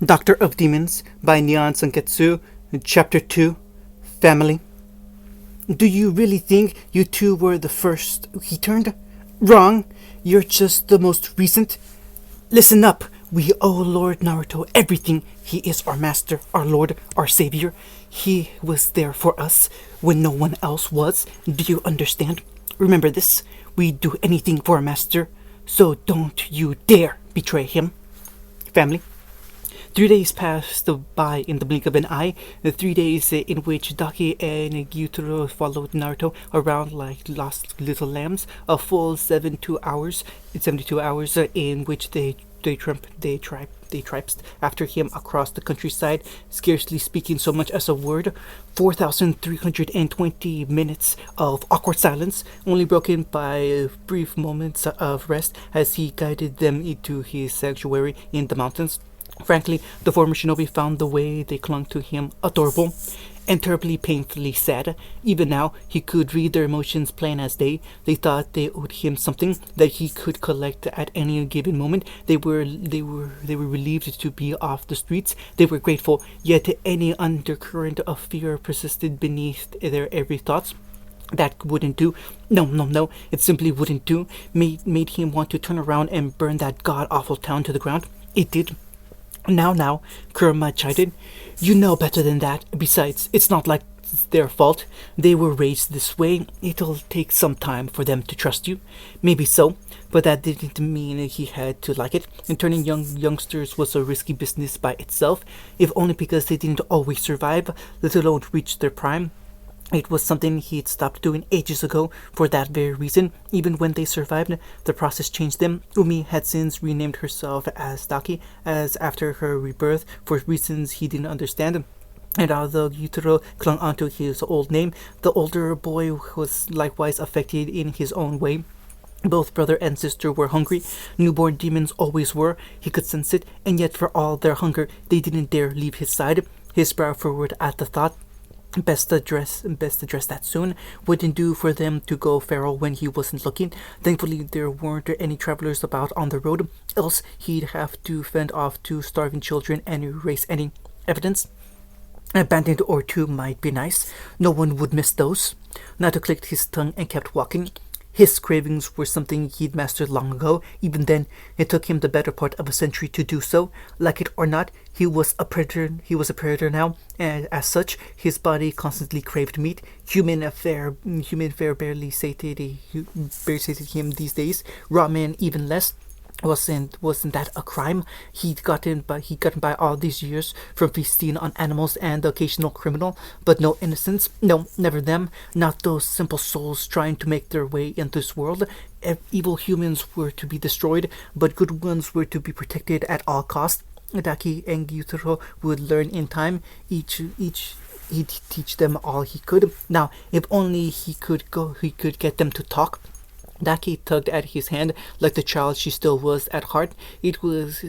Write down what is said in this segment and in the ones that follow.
Doctor of Demons by Nyan Sanketsu, Chapter 2, Family. Do you really think you two were the first he turned? Wrong. You're just the most recent. Listen up. We owe Lord Naruto everything. He is our master, our lord, our savior. He was there for us when no one else was. Do you understand? Remember this. We do anything for our master, so don't you dare betray him. Family. 3 days passed by in the blink of an eye, the 3 days in which Daki and Gyutaro followed Naruto around like lost little lambs, a full 72 hours in which they traipsed after him across the countryside, scarcely speaking so much as a word. 4,320 minutes of awkward silence, only broken by brief moments of rest as he guided them into his sanctuary in the mountains. Frankly, the former shinobi found the way they clung to him adorable and terribly painfully sad. Even now, he could read their emotions plain as day. They thought they owed him something that he could collect at any given moment. They were relieved to be off the streets. They were grateful, yet any undercurrent of fear persisted beneath their every thoughts. That wouldn't do. No. It simply wouldn't do. Made him want to turn around and burn that god-awful town to the ground. It did. Now, Kurama chided. You know better than that. Besides, it's not like it's their fault. They were raised this way. It'll take some time for them to trust you. Maybe so, but that didn't mean he had to like it. And turning youngsters was a risky business by itself, if only because they didn't always survive, let alone reach their prime. It was something he'd stopped doing ages ago for that very reason. Even when they survived, the process changed them. Umi had since renamed herself as Daki, as after her rebirth, for reasons he didn't understand. And although Gyutaro clung onto his old name, the older boy was likewise affected in his own way. Both brother and sister were hungry. Newborn demons always were. He could sense it, and yet for all their hunger, they didn't dare leave his side. His brow furrowed at the thought. Best address that soon. Wouldn't do for them to go feral when he wasn't looking. Thankfully, there weren't any travelers about on the road, else he'd have to fend off 2 starving children and erase any evidence. A bandit or 2 might be nice. No one would miss those. Nato clicked his tongue and kept walking. His cravings were something he'd mastered long ago. Even then, it took him the better part of a century to do so. Like it or not, he was a predator now, and as such, his body constantly craved meat. Human fare barely sated him these days. Ramen even less. Wasn't that a crime? He'd gotten by all these years from feasting on animals and the occasional criminal, but no innocence. No, never them. Not those simple souls trying to make their way in this world. Evil humans were to be destroyed, but good ones were to be protected at all costs. Daki and Gyutaro would learn in time. He'd teach them all he could. Now, if only he could get them to talk. Daki tugged at his hand like the child she still was at heart. It was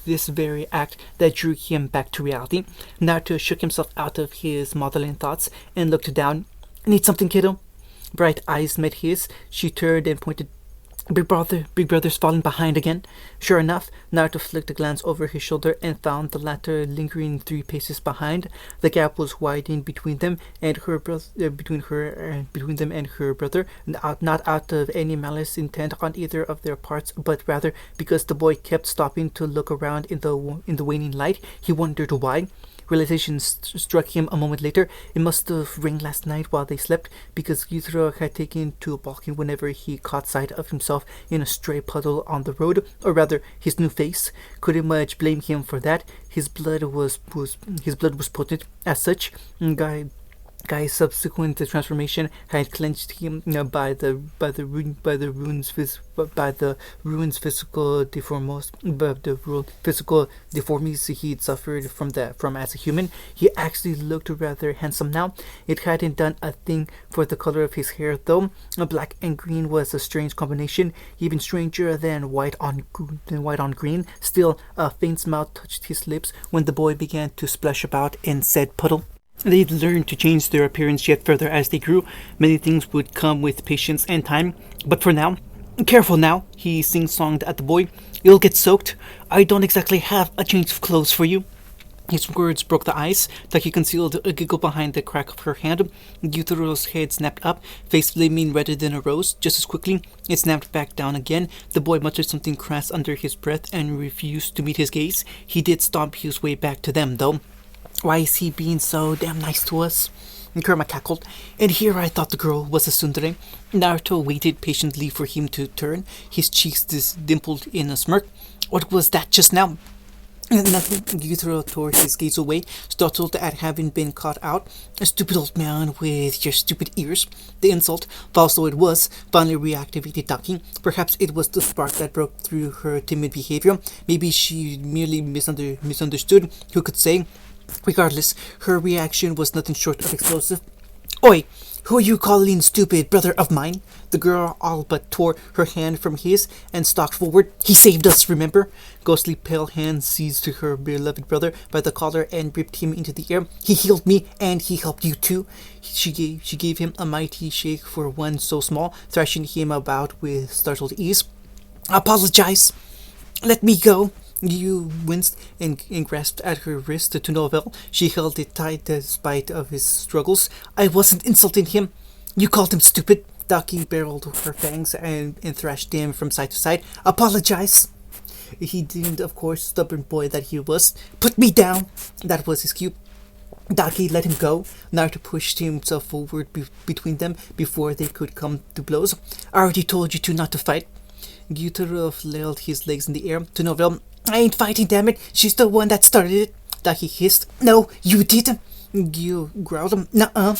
this very act that drew him back to reality. Naruto shook himself out of his maudlin thoughts and looked down. Need something, kiddo? Bright eyes met his. She turned and pointed. Big brother's falling behind again. Sure enough, Naruto flicked a glance over his shoulder and found the latter lingering 3 paces behind. The gap was widening between them and her brother, not out of any malice intent on either of their parts, but rather because the boy kept stopping to look around in the waning light. He wondered why. Realization struck him a moment later. It must have rained last night while they slept, because Gyutaro had taken to balking whenever he caught sight of himself in a stray puddle on the road, or rather, his new face. Couldn't much blame him for that. His blood was potent. As such, Guy's subsequent transformation had clenched him by the ruins physical deformities he'd suffered from as a human. He actually looked rather handsome now. It hadn't done a thing for the color of his hair, though. Black and green was a strange combination, even stranger than white on green. Still, a faint smile touched his lips when the boy began to splash about in said puddle. They'd learn to change their appearance yet further as they grew. Many things would come with patience and time, but for now, Careful now, he sing-songed at the boy. You'll get soaked. I don't exactly have a change of clothes for you. His words broke the ice. Taki concealed a giggle behind the crack of her hand. Yuteru's head snapped up, face flaming redder than a rose. Just as quickly, it snapped back down again. The boy muttered something crass under his breath and refused to meet his gaze. He did stomp his way back to them, though. Why is he being so damn nice to us? Kurama cackled. And here I thought the girl was a tsundere. Naruto waited patiently for him to turn, his cheeks dimpled in a smirk. What was that just now? Nothing. Yutaro tore his gaze away, startled at having been caught out. A stupid old man with your stupid ears. The insult, false though it was, finally reactivated Taki. Perhaps it was the spark that broke through her timid behavior. Maybe she merely misunderstood. Who could say? Regardless, her reaction was nothing short of explosive. Oi! Who are you calling stupid, brother of mine? The girl all but tore her hand from his and stalked forward. He saved us, remember? Ghostly pale hand seized her beloved brother by the collar and ripped him into the air. He healed me, and he helped you too. She gave him a mighty shake for one so small, thrashing him about with startled ease. Apologize. Let me go. You winced and grasped at her wrist to no avail. She held it tight despite of his struggles. I wasn't insulting him. You called him stupid. Daki barreled her fangs and thrashed him from side to side. Apologize. He didn't, of course, stubborn boy that he was. Put me down. That was his cue. Daki let him go. Naruto pushed himself forward between them before they could come to blows. I already told you not to fight. Gyutaro flailed his legs in the air. To no avail. I ain't fighting, damn it. She's the one that started it. Daki hissed. No, you didn't. Gyu growled. Nuh-uh.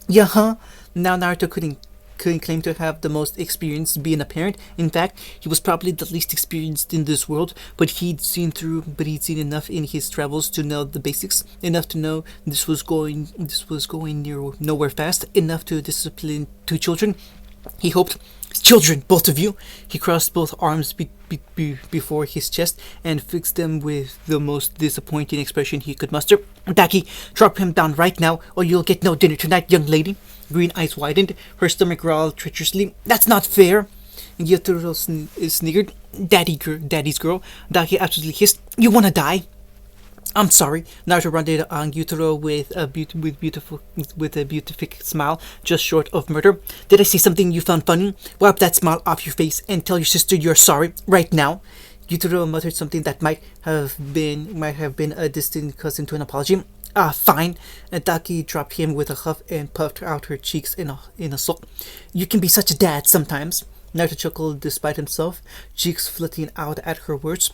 Yeah, huh? Now Naruto couldn't claim to have the most experience being a parent. In fact, he was probably the least experienced in this world, but he'd seen enough in his travels to know the basics, enough to know this was going nowhere fast, enough to discipline two children. He hoped. Children, both of you! He crossed both arms before his chest and fixed them with the most disappointing expression he could muster. Daki, drop him down right now, or you'll get no dinner tonight, young lady. Green eyes widened, her stomach growled treacherously. That's not fair! Yotaro sniggered. Daddy's girl. Daki absolutely hissed. You wanna die? I'm sorry. Naruto rounded on Yutaro with a beatific smile, just short of murder. Did I say something you found funny? Wipe that smile off your face and tell your sister you're sorry right now. Yutaro muttered something that might have been a distant cousin to an apology. Fine. Daki dropped him with a huff and puffed out her cheeks in a sulk. You can be such a dad sometimes. Naruto chuckled despite himself, cheeks flitting out at her words.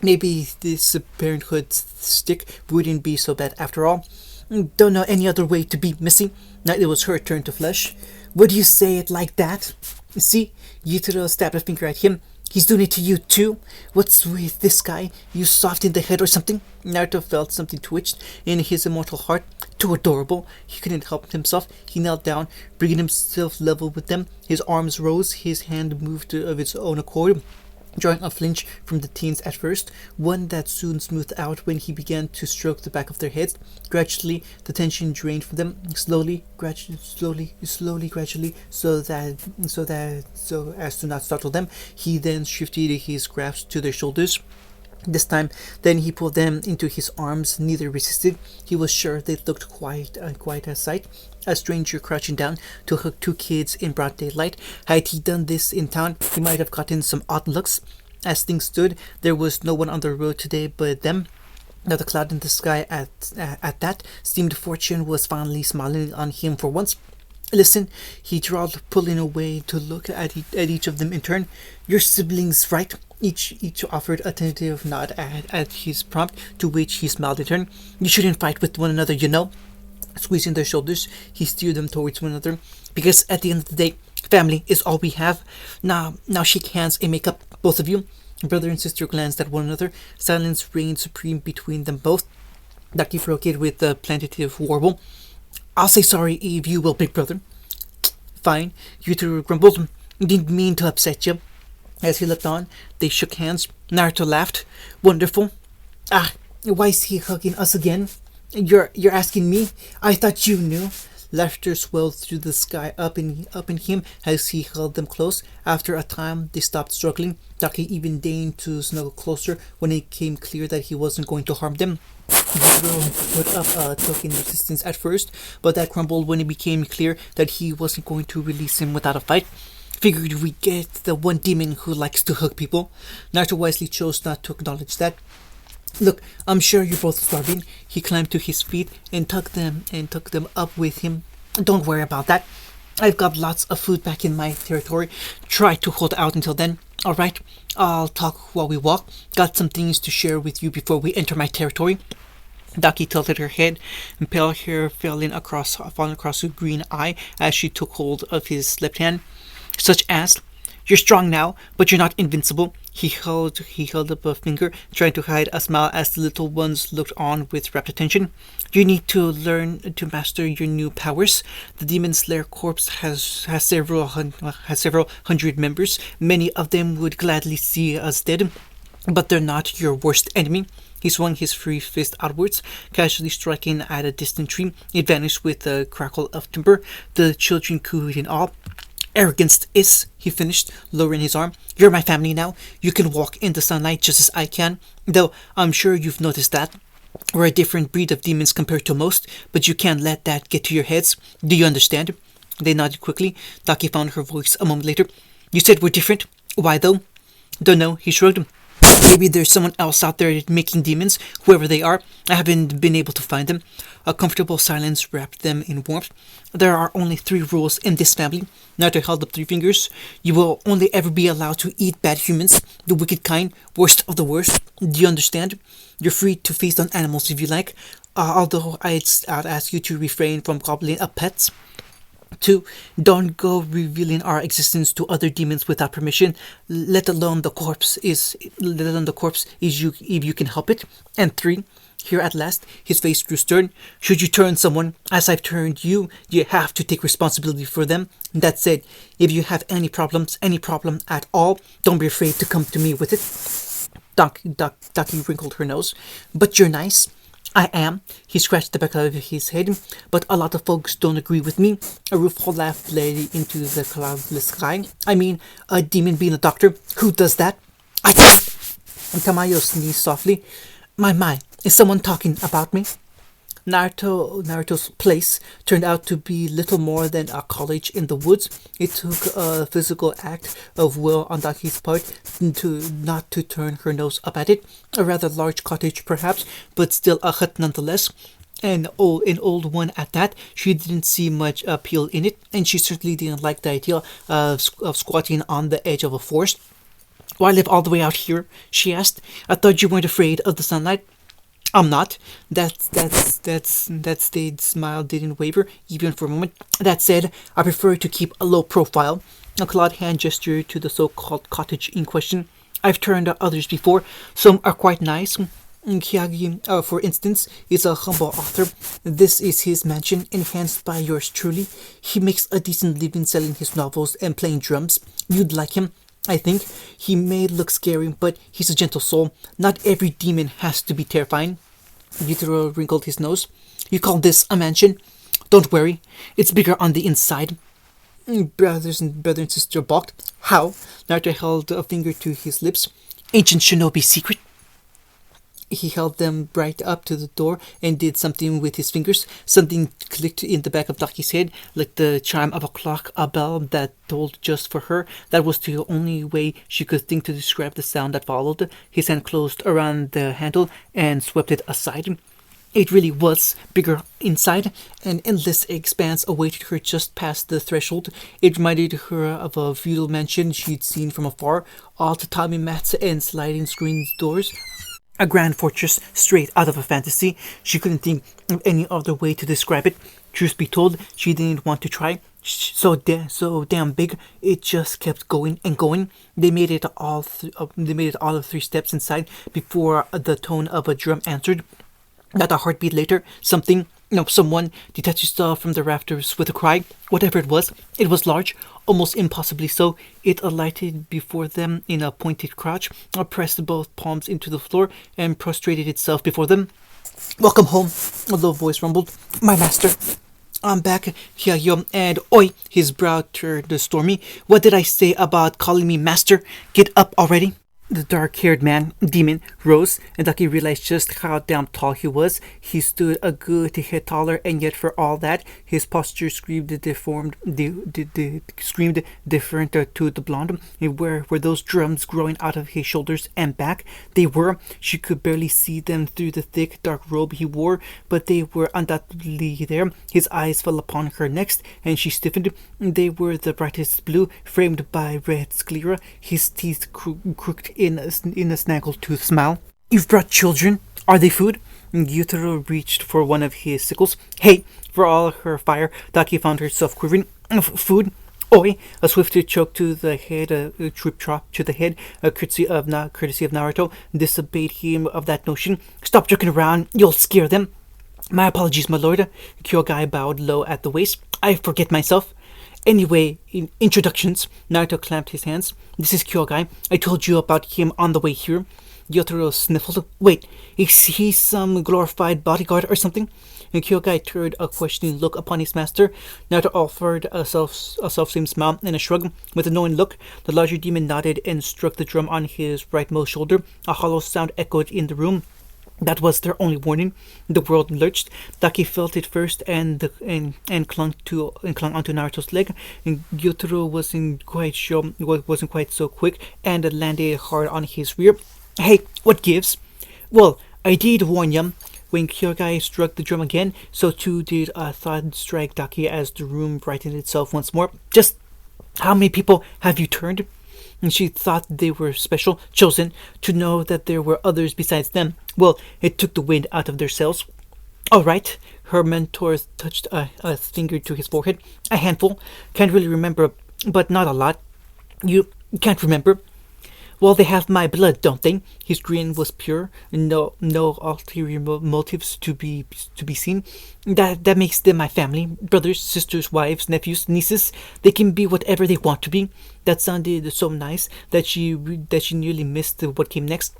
Maybe this parenthood stick wouldn't be so bad after all. Don't know any other way to be, Missy. Now it was her turn to flush. Would you say it like that? See? Yutaro stabbed a finger at him. He's doing it to you too? What's with this guy? You soft in the head or something? Naruto felt something twitched in his immortal heart. Too adorable. He couldn't help himself. He knelt down, bringing himself level with them. His arms rose, his hand moved of its own accord, drawing a flinch from the teens at first, one that soon smoothed out when he began to stroke the back of their heads. Gradually, the tension drained from them, slowly, gradually, so as to not startle them. He then shifted his grasp to their shoulders. This time, then he pulled them into his arms. Neither resisted. He was sure they looked quite a sight. A stranger crouching down to hook two kids in broad daylight. Had he done this in town, he might have gotten some odd looks. As things stood, there was no one on the road today but them. Not a cloud in the sky at that. Seemed fortune was finally smiling on him for once. Listen, he drawled, pulling away to look at each of them in turn. Your siblings, right? Each offered a tentative nod at his prompt, to which he smiled in turn. You shouldn't fight with one another, you know. Squeezing their shoulders, he steered them towards one another. Because at the end of the day, family is all we have. Now shake hands and make up, both of you. Brother and sister glanced at one another. Silence reigned supreme between them both. Daki broke it with a plaintive warble. I'll say sorry if you will, big brother. Fine, Yutaro grumbled. Didn't mean to upset you. As he looked on, they shook hands. Naruto laughed. Wonderful. Why is he hugging us again? You're asking me? I thought you knew. Laughter swelled through the sky up in him as he held them close. After a time, they stopped struggling. Taki even deigned to snuggle closer when it became clear that he wasn't going to harm them. Zero put up a token resistance at first, but that crumbled when it became clear that he wasn't going to release him without a fight. Figured we'd get the one demon who likes to hug people. Naruto wisely chose not to acknowledge that. Look, I'm sure you're both starving. He climbed to his feet and took them up with him. Don't worry about that. I've got lots of food back in my territory. Try to hold out until then. Alright, I'll talk while we walk. Got some things to share with you before we enter my territory. Daki tilted her head, and pale hair falling across her green eye as she took hold of his left hand. Such as, you're strong now, but you're not invincible. He held up a finger, trying to hide a smile as the little ones looked on with rapt attention. You need to learn to master your new powers. The Demon Slayer Corps has several hundred members. Many of them would gladly see us dead, but they're not your worst enemy. He swung his free fist outwards, casually striking at a distant tree. It vanished with a crackle of timber. The children cooed in awe. Arrogance is, he finished, lowering his arm. You're my family now. You can walk in the sunlight just as I can. Though I'm sure you've noticed that. We're a different breed of demons compared to most, but you can't let that get to your heads. Do you understand? They nodded quickly. Taki found her voice a moment later. You said we're different. Why though? Don't know, he shrugged. Maybe there's someone else out there making demons, whoever they are. I haven't been able to find them. A comfortable silence wrapped them in warmth. There are only 3 rules in this family. Naruto held up 3 fingers. You will only ever be allowed to eat bad humans, the wicked kind, worst of the worst. Do you understand? You're free to feast on animals if you like, although I'd ask you to refrain from gobbling up pets. 2. Don't go revealing our existence to other demons without permission, let alone the corpse is you if you can help it. And 3. Here at last, his face grew stern. Should you turn someone, as I've turned you, you have to take responsibility for them. That said, if you have any problem at all, don't be afraid to come to me with it. Ducky wrinkled her nose. But you're nice. I am. He scratched the back of his head. But a lot of folks don't agree with me. A rueful laugh bled into the cloudless sky. I mean, a demon being a doctor. Who does that? I can't. And Tamayo sneezed softly. My, is someone talking about me? Naruto's place turned out to be little more than a college in the woods. It took a physical act of will on Daki's part not to turn her nose up at it. A rather large cottage, perhaps, but still a hut nonetheless. An old one at that. She didn't see much appeal in it, and she certainly didn't like the idea of squatting on the edge of a forest. Why live all the way out here? She asked. I thought you weren't afraid of the sunlight. I'm not. That staid smile didn't waver, even for a moment. That said, I prefer to keep a low profile. A clawed hand gestured to the so-called cottage in question. I've turned out others before. Some are quite nice. Kyagi, for instance, is a humble author. This is his mansion, enhanced by yours truly. He makes a decent living selling his novels and playing drums. You'd like him, I think. He may look scary, but he's a gentle soul. Not every demon has to be terrifying. Yutaro wrinkled his nose. You call this a mansion? Don't worry, it's bigger on the inside. Brother and sister balked. How? Naruto held a finger to his lips. Ancient shinobi secret. He held them right up to the door and did something with his fingers. Something clicked in the back of Daki's head, like the chime of a clock, a bell that tolled just for her. That was the only way she could think to describe the sound that followed. His hand closed around the handle and swept it aside. It really was bigger inside. An endless expanse awaited her just past the threshold. It reminded her of a feudal mansion she'd seen from afar, all tatami mats and sliding screen doors. A grand fortress straight out of a fantasy. She couldn't think of any other way to describe it. Truth be told, she didn't want to try. So damn big, it just kept going and going. They made it all of 3 steps inside before the tone of a drum answered. Not a heartbeat later, someone detached itself from the rafters with a cry. Whatever it was large, almost impossibly so. It alighted before them in a pointed crouch, pressed both palms into the floor, and prostrated itself before them. Welcome home, a low voice rumbled. My master. I'm back, Hyayo, and oi, his brow turned stormy. What did I say about calling me master? Get up already. The dark-haired man, demon, rose, and Ducky realized just how damn tall he was. He stood a good head taller, and yet for all that, his posture screamed different to the blonde. Were those drums growing out of his shoulders and back? They were. She could barely see them through the thick, dark robe he wore, but they were undoubtedly there. His eyes fell upon her next, and she stiffened. They were the brightest blue, framed by red sclera. His teeth crooked in a snaggletooth smile. You've brought children? Are they food? Gyutaro reached for one of his sickles. Hey! For all her fire, Daki found herself quivering. Food? Oi! A swift choke to the head, a troop chop to the head, a courtesy of Naruto, disobeyed him of that notion. Stop joking around, you'll scare them. My apologies, my lord. Kyogai bowed low at the waist. I forget myself. Anyway, introductions. Naruto clamped his hands. This is Kyogai. I told you about him on the way here. Gyotaro sniffled. Wait, is he some glorified bodyguard or something? And Kyogai turned a questioning look upon his master. Naruto offered a self-same smile and a shrug. With a knowing look, the larger demon nodded and struck the drum on his rightmost shoulder. A hollow sound echoed in the room. That was their only warning. The world lurched. Daki felt it first and clung onto Naruto's leg. And Gyotaro wasn't quite so quick and landed hard on his rear. Hey, what gives? Well, I did warn you. When Kyogai struck the drum again, so too did a thought strike Daki as the room brightened itself once more. Just how many people have you turned? And she thought they were special, chosen, to know that there were others besides them. Well, it took the wind out of their sails. All right, her mentor touched a finger to his forehead. A handful. Can't really remember, but not a lot. You can't remember? Well, they have my blood, don't they? His grin was pure, no ulterior motives to be seen. That makes them my family, brothers, sisters, wives, nephews, nieces. They can be whatever they want to be. That sounded so nice that she nearly missed what came next.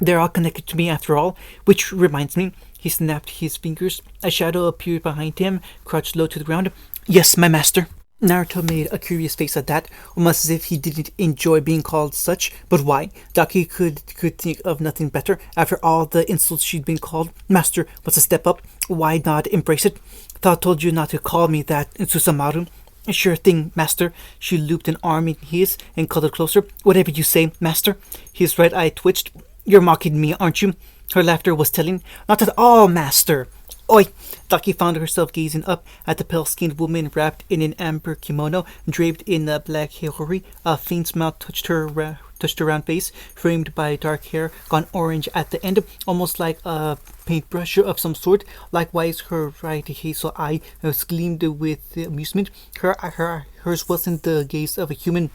They're all connected to me after all, which reminds me. He snapped his fingers. A shadow appeared behind him, crouched low to the ground. Yes, my master. Naruto made a curious face at that, almost as if he didn't enjoy being called such. But why? Daki could think of nothing better. After all the insults she'd been called, Master was a step up. Why not embrace it? Thought told you not to call me that, Susamaru. Sure thing, Master. She looped an arm in his and cuddled closer. Whatever you say, Master. His right eye twitched. You're mocking me, aren't you? Her laughter was telling. Not at all, Master. Oi! Daki found herself gazing up at the pale-skinned woman wrapped in an amber kimono, draped in a black hihori. A faint smile touched her round face, framed by dark hair, gone orange at the end, almost like a paintbrush of some sort. Likewise, her right hazel eye gleamed with amusement. Hers wasn't the gaze of a human.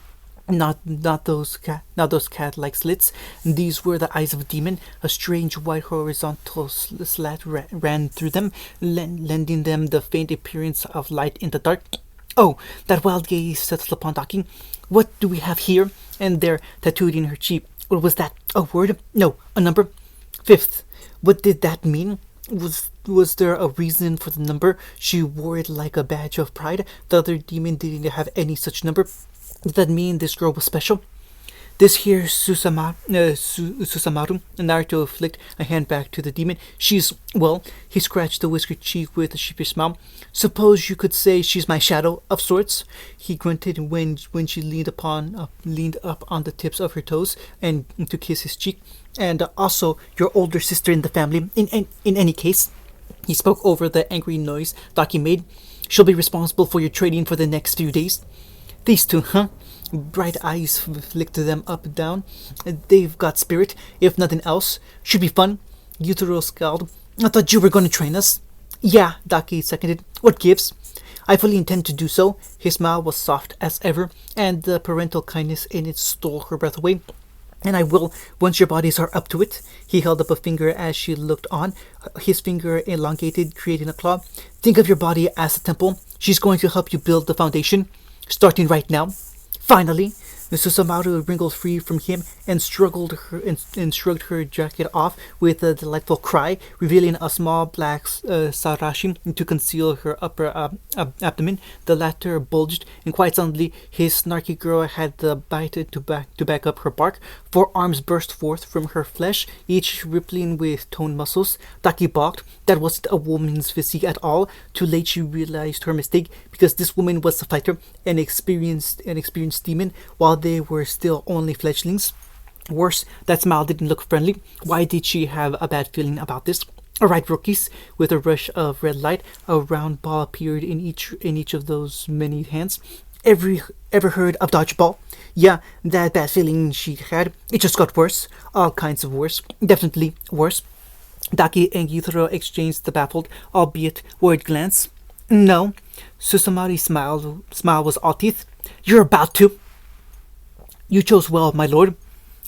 Not those cat-like slits. These were the eyes of a demon. A strange white horizontal slat ran through them, lending them the faint appearance of light in the dark. Oh, that wild gaze settled upon Daki. What do we have here and there tattooed in her cheek? What was that? A word? No, a number. 5th. What did that mean? Was there a reason for the number? She wore it like a badge of pride. The other demon didn't have any such number. Does that mean this girl was special? This here Susamaru, Naruto flicked a hand back to the demon. She's, well, he scratched the whiskered cheek with a sheepish smile. Suppose you could say she's my shadow, of sorts. He grunted when she leaned up on the tips of her toes and to kiss his cheek. And also your older sister in the family. In any case, he spoke over the angry noise Daki made. She'll be responsible for your training for the next few days. These two, huh? Bright eyes flicked them up and down. They've got spirit, if nothing else. Should be fun. Gyutaro scowled. I thought you were going to train us. Yeah, Daki seconded. What gives? I fully intend to do so. His smile was soft as ever, and the parental kindness in it stole her breath away. And I will, once your bodies are up to it. He held up a finger as she looked on, his finger elongated, creating a claw. Think of your body as a temple. She's going to help you build the foundation. Starting right now. Finally, Susumaru wriggled free from him and and shrugged her jacket off with a delightful cry, revealing a small black sarashi to conceal her upper abdomen. The latter bulged, and quite suddenly his snarky girl had the bite to back up her bark. Four arms burst forth from her flesh, each rippling with toned muscles. Taki balked. That wasn't a woman's physique at all. Too late she realized her mistake, because this woman was a fighter, an experienced demon, while they were still only fledglings. Worse, that smile didn't look friendly. Why did she have a bad feeling about this? Alright, rookies. With a rush of red light, a round ball appeared in each of those many hands. Ever heard of dodgeball? Yeah, that bad feeling she had. It just got worse. All kinds of worse. Definitely worse. Daki and Yutaro exchanged the baffled, albeit worried glance. No. Susamari's smile was all teeth. You're about to. You chose well, my lord.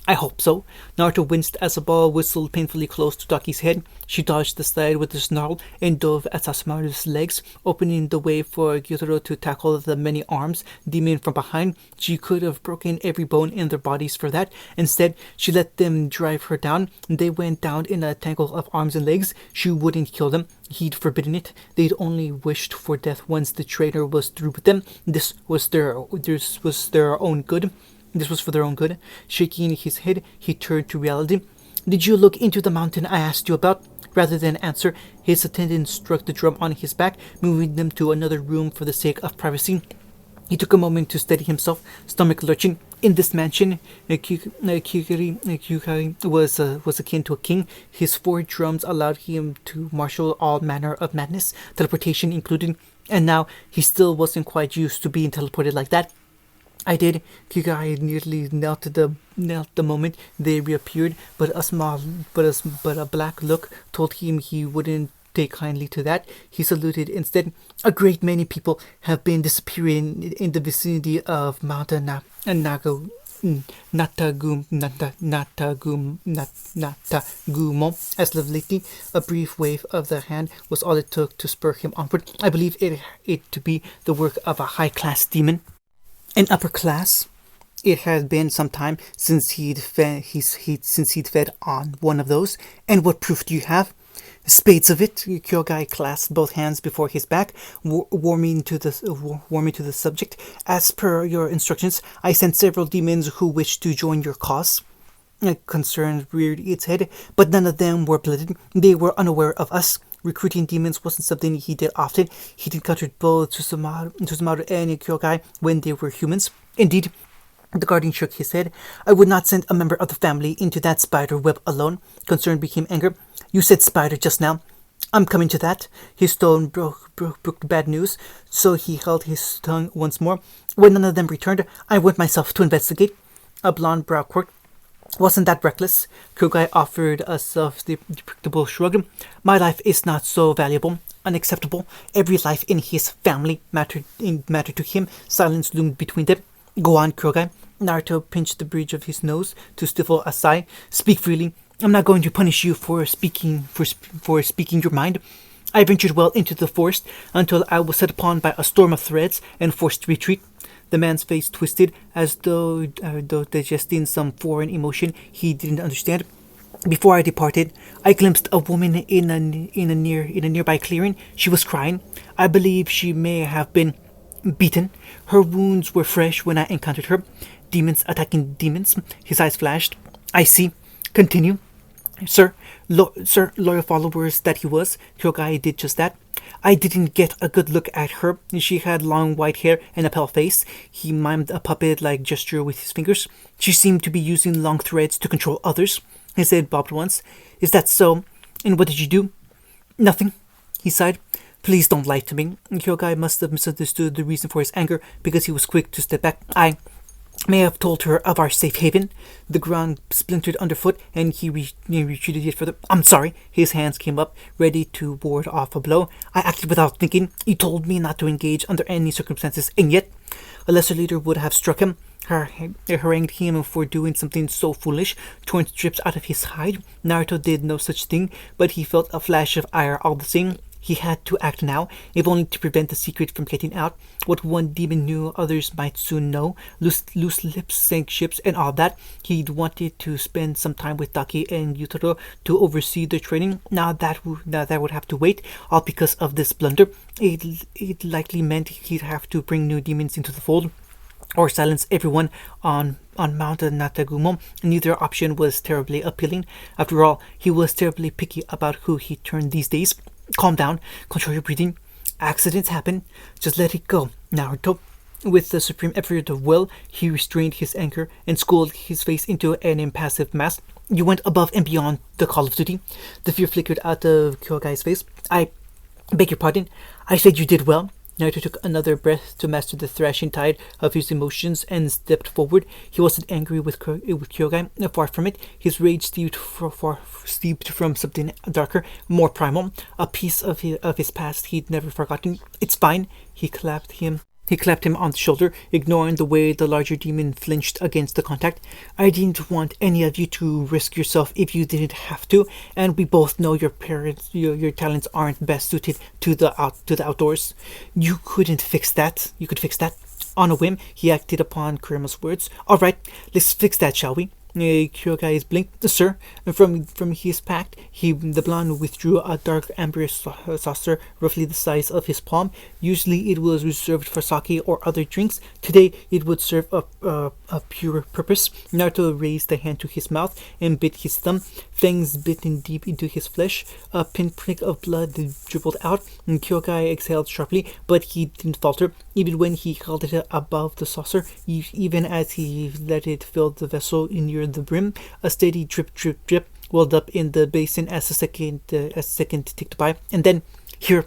I hope so. Naruto winced as a ball whistled painfully close to Daki's head. She dodged aside with a snarl and dove at Sasumaru's legs, opening the way for Gyutaro to tackle the many-arms demon from behind. She could have broken every bone in their bodies for that. Instead, she let them drive her down. They went down in a tangle of arms and legs. She wouldn't kill them. He'd forbidden it. They'd only wished for death once the traitor was through with them. This was their own good. This was for their own good. Shaking his head, he turned to reality. Did you look into the mountain I asked you about? Rather than answer, his attendant struck the drum on his back, moving them to another room for the sake of privacy. He took a moment to steady himself, stomach lurching. In this mansion, Kyukari was akin to a king. His four drums allowed him to marshal all manner of madness, teleportation included, and now he still wasn't quite used to being teleported like that. I did. Kyukari nearly knelt the moment they reappeared, but a black look told him he wouldn't take kindly to that. He saluted instead. A great many people have been disappearing in the vicinity of Mount Natagumo, as of lately. A brief wave of the hand was all it took to spur him onward. I believe it to be the work of a high-class demon. An upper class? It had been some time since he'd fed on one of those. And what proof do you have? Spades of it. Kyogai clasped both hands before his back, warming to the subject. As per your instructions, I sent several demons who wished to join your cause. Concern reared its head, but none of them were blooded. They were unaware of us. Recruiting demons wasn't something he did often. He encountered both Susumaru and Kyogai when they were humans. Indeed, the guardian shook his head. I would not send a member of the family into that spider web alone. Concern became anger. You said spider just now. I'm coming to that. His tone broke the bad news, so he held his tongue once more. When none of them returned, I went myself to investigate. A blonde brow quirked. Wasn't that reckless? Kyogai offered a self-deprecable shrug. My life is not so valuable. Unacceptable. Every life in his family mattered to him. Silence loomed between them. Go on, Kyogai. Naruto pinched the bridge of his nose to stifle a sigh. Speak freely. I'm not going to punish you for speaking your mind. I ventured well into the forest until I was set upon by a storm of threats and forced to retreat. The man's face twisted as though digesting some foreign emotion he didn't understand. Before I departed, I glimpsed a woman in a nearby clearing. She was crying. I believe she may have been beaten. Her wounds were fresh when I encountered her. Demons attacking demons. His eyes flashed. I see. Continue. Sir, loyal followers that he was, Kyogai did just that. I didn't get a good look at her. She had long white hair and a pale face. He mimed a puppet-like gesture with his fingers. She seemed to be using long threads to control others. His head bobbed once. Is that so? And what did you do? Nothing, he sighed. Please don't lie to me. Kyogai must have misunderstood the reason for his anger, because he was quick to step back. I may have told her of our safe haven. The ground splintered underfoot, and he retreated yet further. I'm sorry. His hands came up, ready to ward off a blow. I acted without thinking. You told me not to engage under any circumstances, and yet a lesser leader would have struck him. Harangued him for doing something so foolish, torn strips out of his hide. Naruto did no such thing, but he felt a flash of ire all the same. He had to act now, if only to prevent the secret from getting out. What one demon knew, others might soon know. Loose lips sank ships and all that. He'd wanted to spend some time with Taki and Yutaro to oversee their training. Now that would have to wait, all because of this blunder. It likely meant he'd have to bring new demons into the fold, or silence everyone on Mount Natagumo. Neither option was terribly appealing. After all, he was terribly picky about who he turned these days. Calm down, control your breathing. Accidents happen. Just let it go, Naruto. With the supreme effort of will, he restrained his anger and schooled his face into an impassive mask. You went above and beyond the call of duty. The fear flickered out of Kyogai's face. I beg your pardon. I said you did well. Naruto took another breath to master the thrashing tide of his emotions and stepped forward. He wasn't angry with Kyogai, far from it. His rage steeped from something darker, more primal, a piece of his past he'd never forgotten. It's fine, He clapped him on the shoulder, ignoring the way the larger demon flinched against the contact. I didn't want any of you to risk yourself if you didn't have to, and we both know your talents aren't best suited to the outdoors. You couldn't fix that. You could fix that. On a whim, he acted upon Kurima's words. All right, let's fix that, shall we? Kyogai's blinked. Sir, from his pack, the blonde withdrew a dark amber saucer roughly the size of his palm. Usually it was reserved for sake or other drinks. Today it would serve a pure purpose. Naruto raised the hand to his mouth and bit his thumb. Fangs bitten deep into his flesh. A pinprick of blood dribbled out. Kyogai exhaled sharply, but he didn't falter, even when he held it above the saucer. Even as he let it fill the vessel near the brim, a steady drip, drip, drip welled up in the basin as a second ticked by. And then, here,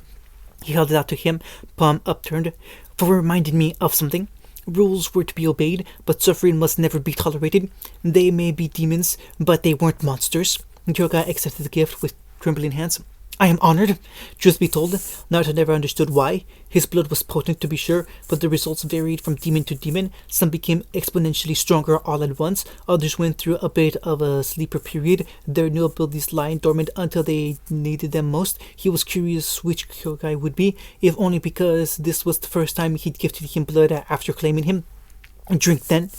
he held it out to him, palm upturned. For reminded me of something. Rules were to be obeyed, but suffering must never be tolerated. They may be demons, but they weren't monsters. Kyoga accepted the gift with trembling hands. I am honored. Truth be told, Naruto never understood why. His blood was potent, to be sure, but the results varied from demon to demon. Some became exponentially stronger all at once. Others went through a bit of a sleeper period, their new abilities lying dormant until they needed them most. He was curious which Kyogai would be, if only because this was the first time he'd gifted him blood after claiming him. Drink then.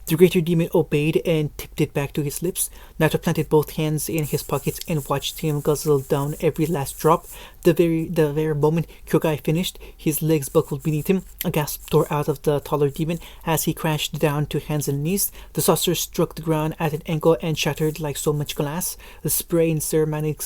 The greater demon obeyed and tipped it back to his lips. Naruto planted both hands in his pockets and watched him guzzle down every last drop. The very moment Kyogai finished, his legs buckled beneath him. A gasp tore out of the taller demon as he crashed down to hands and knees. The saucer struck the ground at an angle and shattered like so much glass, spraying ceramic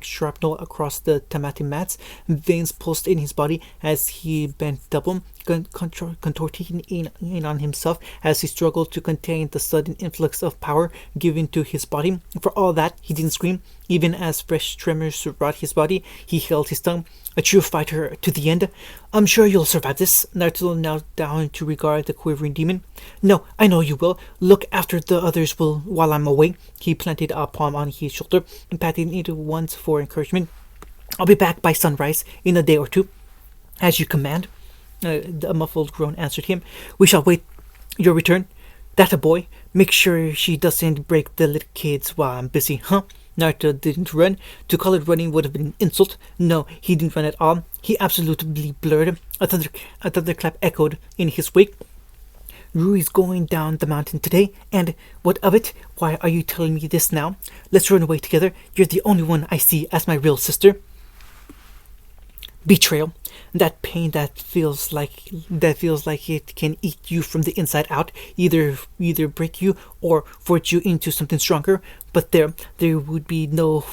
shrapnel across the tamati mats. Veins pulsed in his body as he bent double, contorting in on himself as he struggled to contain the sudden influx of power given to his body. For all that, he didn't scream. Even as fresh tremors wrought his body, he held his tongue. A true fighter to the end. I'm sure you'll survive this. Naruto knelt down to regard the quivering demon. No, I know you will. Look after the others while I'm away. He planted a palm on his shoulder and patted it once for encouragement. I'll be back by sunrise in a day or two. As you command. A muffled groan answered him. We shall wait your return. That a boy. Make sure she doesn't break the little kids while I'm busy, huh? Naruto didn't run. To call it running would have been an insult. No, he didn't run at all. He absolutely blurred. A thunderclap echoed in his wake. Rui's going down the mountain today, and what of it? Why are you telling me this now? Let's run away together. You're the only one I see as my real sister. Betrayal. That pain that feels like it can eat you from the inside out, either break you or forge you into something stronger. But there would be no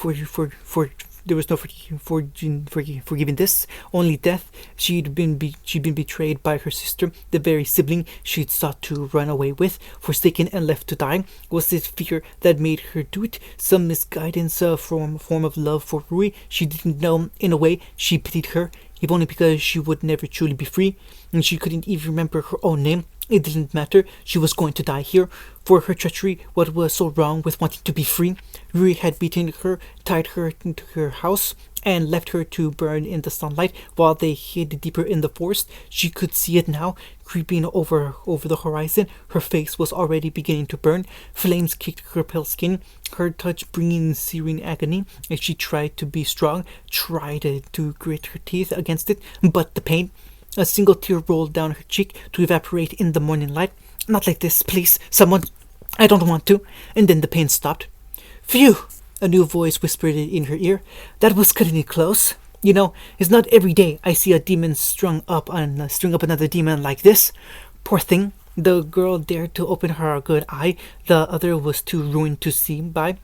there was no forgiving this, only death. She'd been betrayed by her sister, the very sibling she'd sought to run away with, forsaken and left to die. Was it fear that made her do it? Some misguidance, form of love for Rui? She didn't know. In a way, she pitied her, if only because she would never truly be free, and she couldn't even remember her own name. It didn't matter. She was going to die here. For her treachery, what was so wrong with wanting to be free? Rui had beaten her, tied her into her house, and left her to burn in the sunlight while they hid deeper in the forest. She could see it now, creeping over the horizon. Her face was already beginning to burn. Flames kicked her pale skin, her touch bringing searing agony as she tried to be strong, tried to grit her teeth against it, but the pain. A single tear rolled down her cheek to evaporate in the morning light. Not like this, please, someone. I don't want to. And then the pain stopped. Phew! A new voice whispered in her ear. That was cutting it close. You know, it's not every day I see a demon string up another demon like this. Poor thing. The girl dared to open her good eye. The other was too ruined to see by.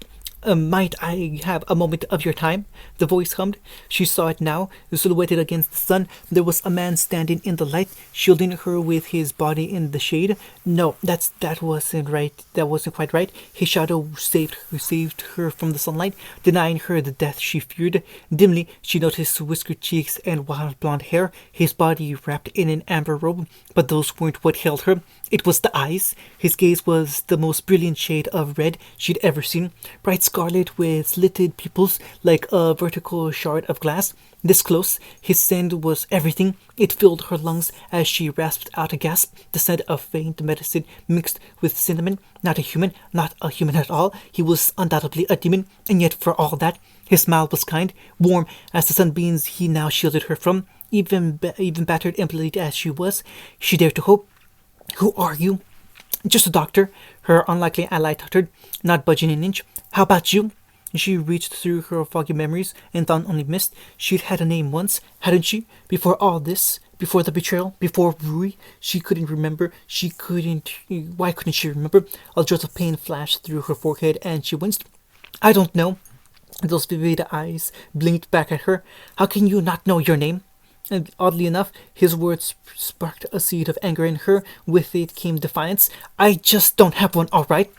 Might I have a moment of your time? The voice hummed. She saw it now, silhouetted against the sun. There was a man standing in the light, shielding her with his body in the shade. No, that wasn't right. That wasn't quite right. His shadow saved her from the sunlight, denying her the death she feared. Dimly, she noticed whiskered cheeks and wild blonde hair. His body wrapped in an amber robe, but those weren't what held her. It was the eyes. His gaze was the most brilliant shade of red she'd ever seen, bright scarlet with slitted pupils like a vertical shard of glass. This close, his scent was everything. It filled her lungs as she rasped out a gasp, the scent of faint medicine mixed with cinnamon. Not a human at all. He was undoubtedly a demon, and yet for all that, his smile was kind, warm as the sunbeams he now shielded her from. Even battered and bloodied as she was, she dared to hope. Who are you? Just a doctor, her unlikely ally tuttered, not budging an inch. How about you? She reached through her foggy memories and found only mist. She'd had a name once, hadn't she? Before all this, before the betrayal, before Rui, she couldn't remember. Why couldn't she remember? A jolt of pain flashed through her forehead and she winced. I don't know. Those vivid eyes blinked back at her. How can you not know your name? And oddly enough, his words sparked a seed of anger in her. With it came defiance. I just don't have one, all right?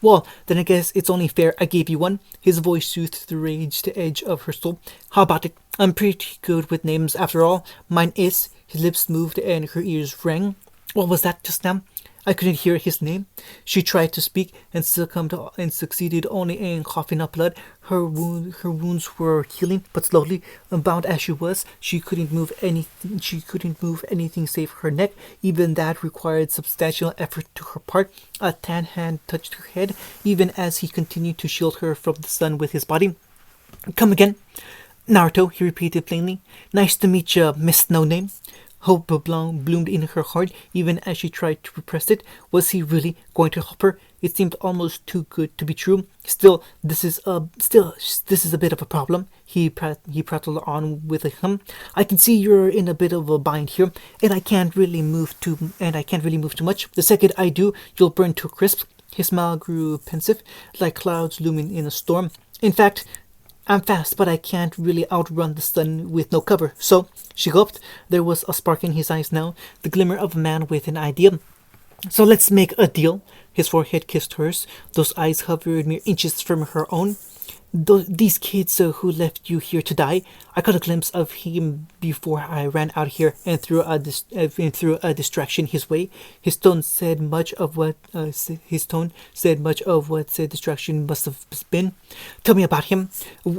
Well, then I guess it's only fair I gave you one. His voice soothed the raged edge of her soul. How about it? I'm pretty good with names after all. Mine is. His lips moved and her ears rang. What was that just now? I couldn't hear his name. She tried to speak and succumbed and succeeded only in coughing up blood. Her wounds were healing, but slowly. Bound as she was, she couldn't move anything. She couldn't move anything save her neck. Even that required substantial effort to her part. A tan hand touched her head, even as he continued to shield her from the sun with his body. Come again, Naruto. He repeated plainly. Nice to meet you, Miss No Name. Hope bloomed in her heart, even as she tried to repress it. Was he really going to help her? It seemed almost too good to be true. Still, this is a bit of a problem. He prattled on with a hum. I can see you're in a bit of a bind here, and I can't really move too much. The second I do, you'll burn to a crisp. His smile grew pensive, like clouds looming in a storm. In fact, I'm fast, but I can't really outrun the sun with no cover. So, she gulped. There was a spark in his eyes now, the glimmer of a man with an idea. So let's make a deal. His forehead kissed hers. Those eyes hovered mere inches from her own. These kids who left you here to die, I caught a glimpse of him before I ran out here and threw a distraction his way. His tone said much of what said distraction must have been. Tell me about him,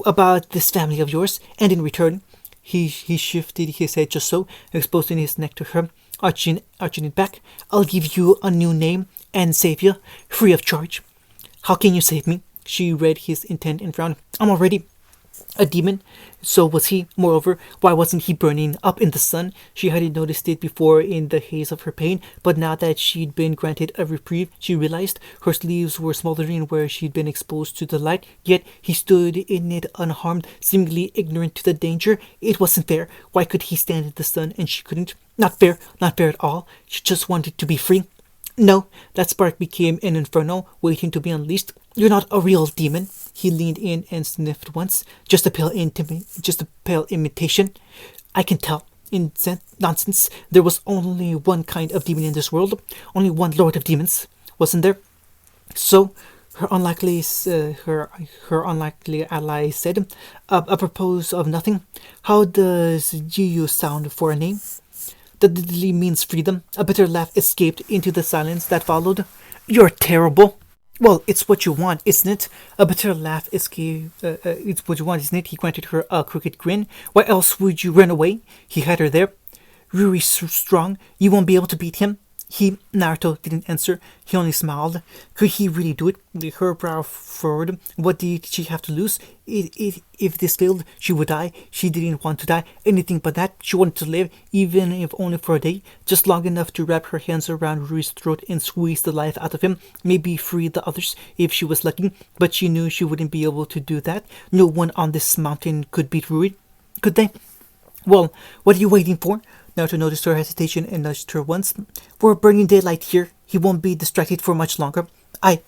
about this family of yours, and in return, he shifted his head just so, exposing his neck to her, arching it back. I'll give you a new name and save you, free of charge. How can you save me? She read his intent and frowned. I'm already a demon. So was he. Moreover, why wasn't he burning up in the sun? She hadn't noticed it before in the haze of her pain, but now that she'd been granted a reprieve, she realized her sleeves were smoldering where she'd been exposed to the light, yet he stood in it unharmed, seemingly ignorant to the danger. It wasn't fair. Why could he stand in the sun and she couldn't? Not fair at all. She just wanted to be free. No, that spark became an inferno waiting to be unleashed. You're not a real demon. He leaned in and sniffed once. Just a pale imitation. I can tell. Nonsense. There was only one kind of demon in this world. Only one lord of demons. Wasn't there? So, her unlikely ally said, apropos of nothing, how does Jiyu sound for a name? That literally means freedom. A bitter laugh escaped into the silence that followed. You're terrible. Well, it's what you want, isn't it? A bitter laugh escaped. It's what you want, isn't it? He granted her a crooked grin. Why else would you run away? He had her there. Ruri's strong. You won't be able to beat him. Naruto didn't answer. He only smiled. Could he really do it? Her brow furrowed. What did she have to lose? If this failed, she would die. She didn't want to die. Anything but that. She wanted to live, even if only for a day. Just long enough to wrap her hands around Ruri's throat and squeeze the life out of him. Maybe free the others, if she was lucky. But she knew she wouldn't be able to do that. No one on this mountain could beat Ruri. Could they? Well, what are you waiting for? Naruto noticed her hesitation and nudged her once. We're burning daylight here. He won't be distracted for much longer. I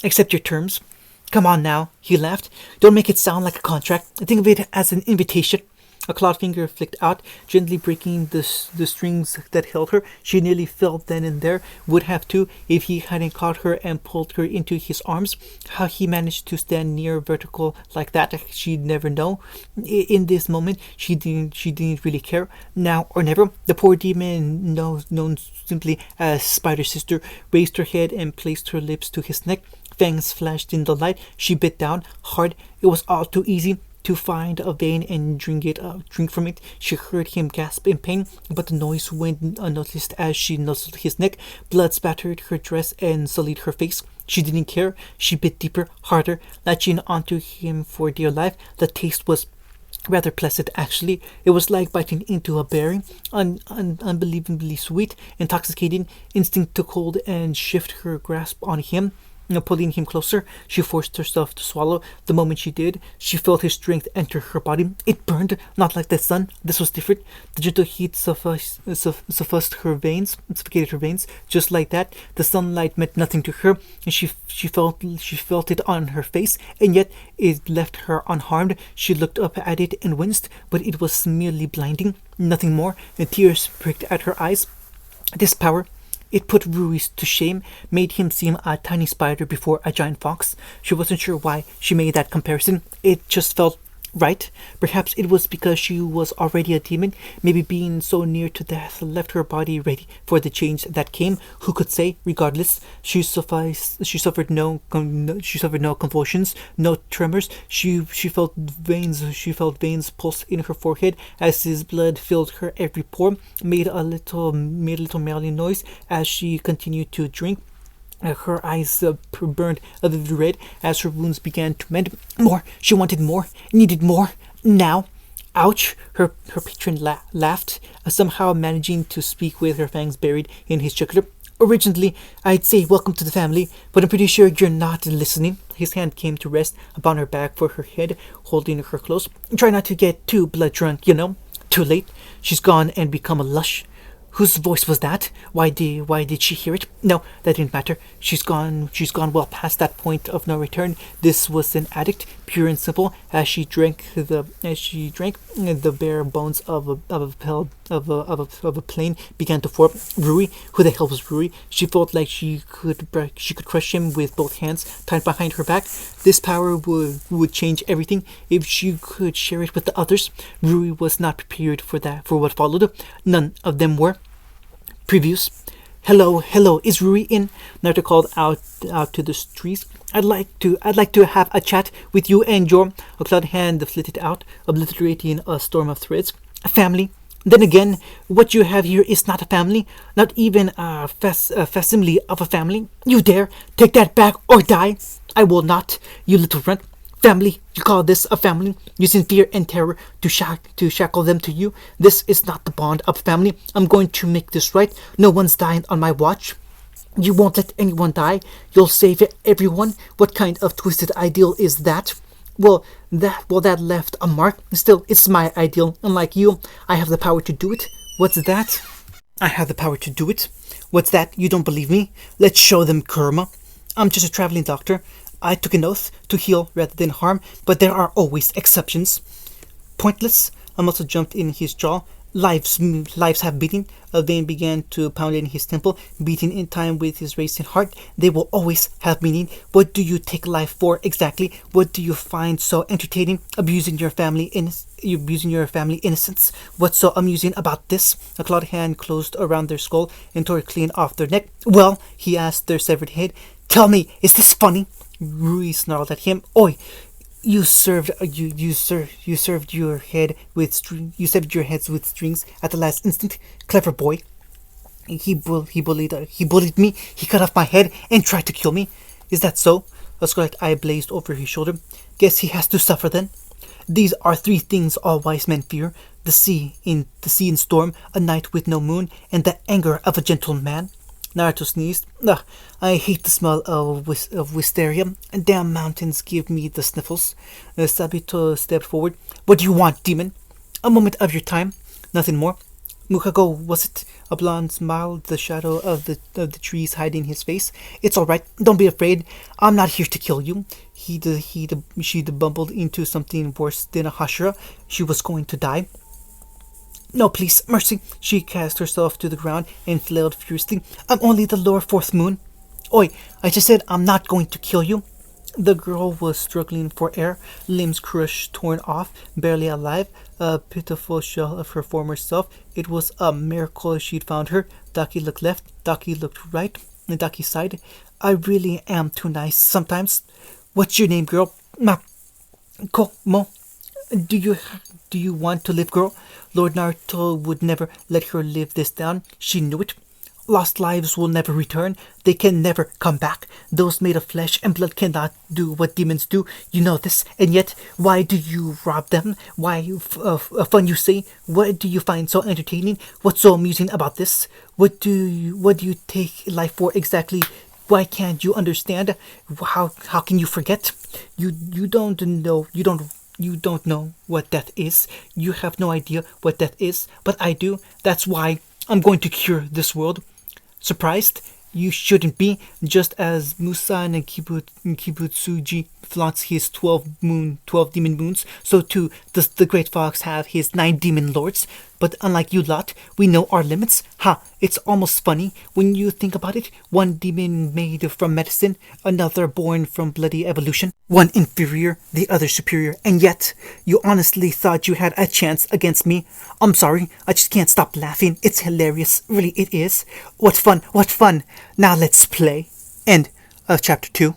accept your terms. Come on now, he laughed. Don't make it sound like a contract. Think of it as an invitation. A clawed finger flicked out, gently breaking the strings that held her. She nearly fell then and there, would have too, if he hadn't caught her and pulled her into his arms. How he managed to stand near vertical like that, she'd never know. In this moment, she didn't really care. Now or never, the poor demon, known simply as Spider Sister, raised her head and placed her lips to his neck. Fangs flashed in the light. She bit down hard. It was all too easy to find a vein and drink from it. She heard him gasp in pain, but the noise went unnoticed as she nuzzled his neck. Blood spattered her dress and sullied her face. She didn't care. She bit deeper, harder, latching onto him for dear life. The taste was rather pleasant, actually. It was like biting into a berry, unbelievably sweet, intoxicating. Instinct took hold and shifted her grasp on him. Pulling him closer, she forced herself to swallow. The moment she did, she felt his strength enter her body. It burned, not like the sun. This was different. The gentle heat suffocated her veins. Just like that, the sunlight meant nothing to her, and she felt it on her face, and yet it left her unharmed. She looked up at it and winced, but it was merely blinding, nothing more. And tears pricked at her eyes. This power, it put Rui to shame, made him seem a tiny spider before a giant fox. She wasn't sure why she made that comparison. It just felt right. Perhaps it was because she was already a demon. Maybe being so near to death left her body ready for the change that came. Who could say? Regardless, she suffered no convulsions, no tremors. She felt veins pulse in her forehead as his blood filled her every pore. Made a little mailing noise as she continued to drink. Her eyes burned a vivid red as her wounds began to mend. More. She wanted more. Needed more. Now. Ouch. Her patron laughed, somehow managing to speak with her fangs buried in his jugular. Originally, I'd say welcome to the family, but I'm pretty sure you're not listening. His hand came to rest upon her back for her head, holding her close. Try not to get too blood drunk, you know. Too late. She's gone and become a lush. Whose voice was that? Why did she hear it? No, that didn't matter. She's gone well past that point of no return. This was an addict, pure and simple. As she drank, the bare bones of a plane began to form. Rui, who the hell was Rui? She felt like she could crush him with both hands tied behind her back. This power would change everything if she could share it with the others. Rui was not prepared for what followed. None of them were. Previews. Hello, is Rui in? Naruto called out to the trees. I'd like to have a chat with you and your... A cloud hand flitted out, obliterating a storm of threads. A family. Then again, what you have here is not a family, not even a facsimile of a family. You dare take that back or die? I will not, you little runt. Family, you call this a family? Using fear and terror to shackle them to you? This is not the bond of family. I'm going to make this right. No one's dying on my watch. You won't let anyone die. You'll save everyone. What kind of twisted ideal is that? Well, that left a mark. Still, it's my ideal. Unlike you, I have the power to do it. What's that? I have the power to do it. What's that? You don't believe me? Let's show them, Kurama. I'm just a traveling doctor. I took an oath to heal rather than harm, but there are always exceptions. Pointless. A muscle jumped in his jaw. Lives have beating. A vein began to pound in his temple, beating in time with his racing heart. They will always have meaning. What do you take life for exactly? What do you find so entertaining? Abusing your family innocence. What's so amusing about this? A clawed hand closed around their skull and tore it clean off their neck. Well, he asked their severed head, Tell me, is this funny? Rui snarled at him. Oi, you served your head with you severed your heads with strings at the last instant. Clever boy. He bullied me. He cut off my head and tried to kill me. Is that so? A scarlet eye blazed over his shoulder. Guess he has to suffer then. These are three things all wise men fear: the sea in storm, a night with no moon, and the anger of a gentle man. Naruto sneezed. Ugh, I hate the smell of wisteria. Damn mountains give me the sniffles. Sabito stepped forward. What do you want, demon? A moment of your time. Nothing more. Mukago, was it? A blonde smiled, the shadow of the trees hiding his face. It's all right. Don't be afraid. I'm not here to kill you. She bumbled into something worse than a Hashira. She was going to die. No, please, mercy. She cast herself to the ground and flailed furiously. I'm only the lower fourth moon. Oi, I just said I'm not going to kill you. The girl was struggling for air, limbs crushed, torn off, barely alive, a pitiful shell of her former self. It was a miracle she'd found her. Daki looked left, Daki looked right, and Daki sighed. I really am too nice sometimes. What's your name, girl? Mo. Do you want to live, girl? Lord Naruto would never let her live this down. She knew it. Lost lives will never return. They can never come back. Those made of flesh and blood cannot do what demons do. You know this, and yet, why do you rob them? Why fun, you say? What do you find so entertaining? What's so amusing about this? What do you take life for exactly? Why can't you understand? How can you forget? You don't know. You don't know what death is. You have no idea what death is, but I do. That's why I'm going to cure this world. Surprised? You shouldn't be. Just as Musan and Kibutsuji flaunts his 12 demon moons, so too does the Great Fox have his 9 demon lords. But unlike you lot, we know our limits. It's almost funny when you think about it. One demon made from medicine, another born from bloody evolution. One inferior, the other superior, and yet you honestly thought you had a chance against me. I'm sorry, I just can't stop laughing. It's hilarious, really it is. What fun, what fun. Now let's play. End of chapter 2.